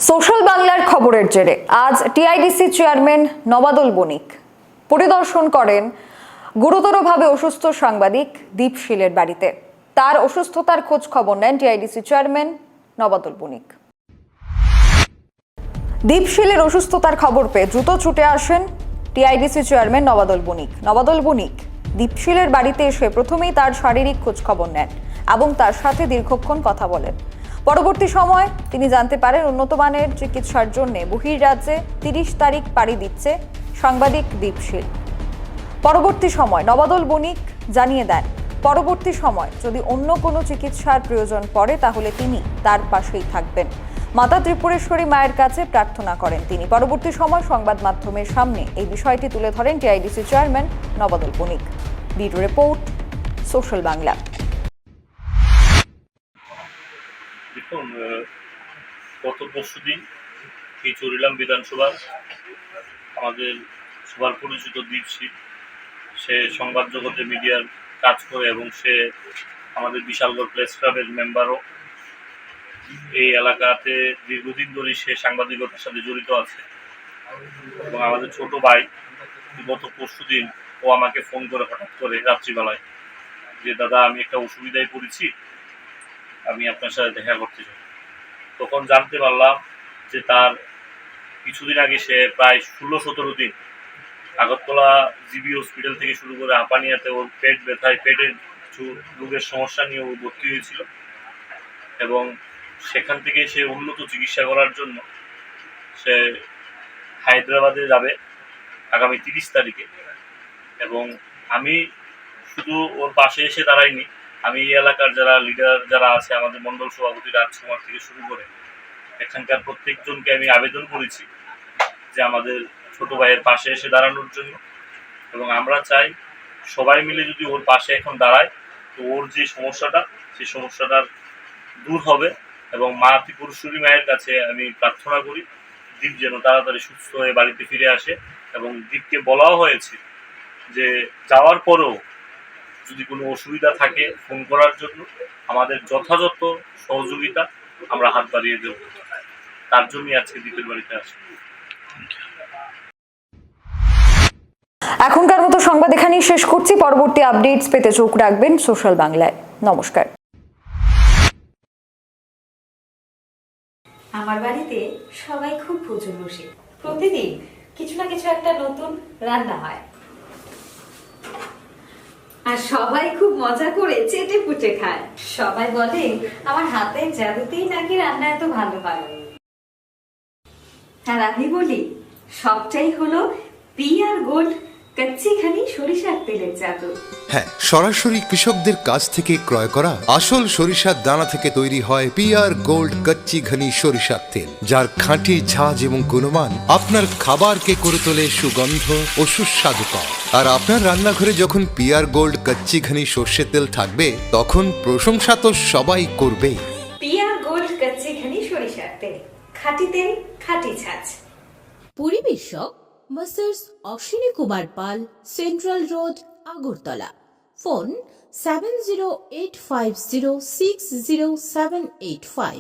Social বাংলার খবরের জেরে আজ টিআইডিসি চেয়ারম্যান নবাদুল বণিক পরিদর্শন করেন গুরুতরভাবে অসুস্থ সাংবাদিক দীপশীলের বাড়িতে। তার অসুস্থতার খোঁজ খবর নেন টিআইডিসি চেয়ারম্যান নবাদুল বণিক। দীপশীলের অসুস্থতার খবর পেয়ে দ্রুত ছুটে আসেন টিআইডিসি চেয়ারম্যান নবাদুল বণিক। নবাদুল বণিক দীপশীলের বাড়িতে এসে প্রথমেই তার শারীরিক খোঁজ খবর নেন এবং তার সাথে দীর্ঘক্ষণ কথা বলেন। পরবর্তী সময় তিনি জানতে পারেন উন্নত মানের চিকিৎসার জন্য বহির্রাজ্যে ৩০ তারিখ পাড়ি দিচ্ছে সাংবাদিক দীপশীল। পরবর্তী সময় নবাদুল বণিক জানিয়ে দেন পরবর্তী সময় যদি অন্য কোনো চিকিৎসার প্রয়োজন পড়ে তাহলে তিনি তার পাশেই থাকবেন। মাতা ত্রিপুরেশ্বরী মায়ের কাছে প্রার্থনা করেন তিনি। পরবর্তী সময় সংবাদ মাধ্যমের সামনে এই বিষয়টি তুলে ধরেন TIDC chairman Nabadul Banik. Bureau report, social Bangla. দেখুন, গত পরশুদিন এই চরিলাম বিধানসভার আমাদের সবার পরিচিত দীপশীল, সে সংবাদ জগতে মিডিয়ার কাজ করে এবং সে আমাদের বিশালগড় প্রেস ক্লাবের মেম্বারও। এই এলাকাতে দীর্ঘদিন ধরেই সে সাংবাদিকতার সাথে জড়িত আছে এবং আমাদের ছোট ভাই গত পরশুদিন ও আমাকে ফোন করে হঠাৎ করে রাত্রিবেলায় যে দাদা আমি একটা অসুবিধায় পড়েছি, আমি আপনার সাথে দেখা করতে চাই। তখন জানতে পারলাম যে তার কিছুদিন আগে সে প্রায় ১৬-১৭ দিন আগরতলা জিবি হসপিটাল থেকে শুরু করে হাঁপানিয়াতে ওর পেট ব্যথায় পেটের কিছু রোগের সমস্যা নিয়ে ও ভর্তি হয়েছিল এবং সেখান থেকে সে উন্নত চিকিৎসা করার জন্য সে হায়দ্রাবাদে যাবে আগামী ৩০ তারিখে। এবং আমি শুধু ওর পাশে এসে দাঁড়াইনি, আমি এই এলাকার যারা লিডার যারা আছে, আমাদের মণ্ডল সভাপতি রাজকুমার থেকে শুরু করে এখানকার প্রত্যেকজনকে আমি আবেদন করেছি যে আমাদের ছোট ভাইয়ের পাশে এসে দাঁড়ানোর জন্য। এবং আমরা চাই সবাই মিলে যদি ওর পাশে এখন দাঁড়ায় তো ওর যে সমস্যাটা সেই সমস্যাটার দূর হবে। এবং মা ত্রিপুরেশ্বরী মায়ের কাছে আমি প্রার্থনা করি দীপ যেন তাড়াতাড়ি সুস্থ হয়ে বাড়িতে ফিরে আসে। এবং দীপকে বলাও হয়েছে যে যাওয়ার পরেও যদি কোনো অসুবিধা থাকে ফোন করার জন্য আমাদের যথাযথ সহযোগিতা আমরা হাত বাড়িয়ে দেব। তার জন্যই আজকে দীপের বাড়িতে আসি। এখনকার মতো সংবাদ এখানেই শেষ করছি। পরবর্তী আপডেটস পেতে চোখ রাখবেন সোশ্যাল বাংলায়। নমস্কার। আমার বাড়িতে সবাই খুব প্রচুর বসে, প্রতিদিন কিছু না কিছু একটা নতুন রান্না হয় আর সবাই খুব মজা করে চেটে পুটে খায়। সবাই বলে আমার হাতের জাদুতেই নাকি রান্না এত ভালো হয়। আর আমি বলি সবটাই হলো পিআর গোল্ড কচ্চিখানি সরিষার তেলের জাদু। হ্যাঁ, সরাসরি কৃষকদের কাছ থেকে ক্রয় করা আসল সরিষার দানা থেকে তৈরি হয় পিআর গোল্ড কচ্চি ঘনি সরিষার তেল, যার খাঁটি ঝাঁজ এবং গুণমান আপনার খাবারকে করে তোলে সুগন্ধ ও সুস্বাদুকর। আর আপনার রান্নাঘরে যখন পিআর গোল্ড কচ্চি ঘনি সর্ষের তেল থাকবে তখন প্রশংসা তো সবাই করবেই। পিআর গোল্ড কচ্চিখানি সরিষার তেল, খাঁটি তেল, খাঁটি ছাঁচ। পরিবেশক masters Ashwini Kumar Pal, central road, Agartala. Phone 7085060785।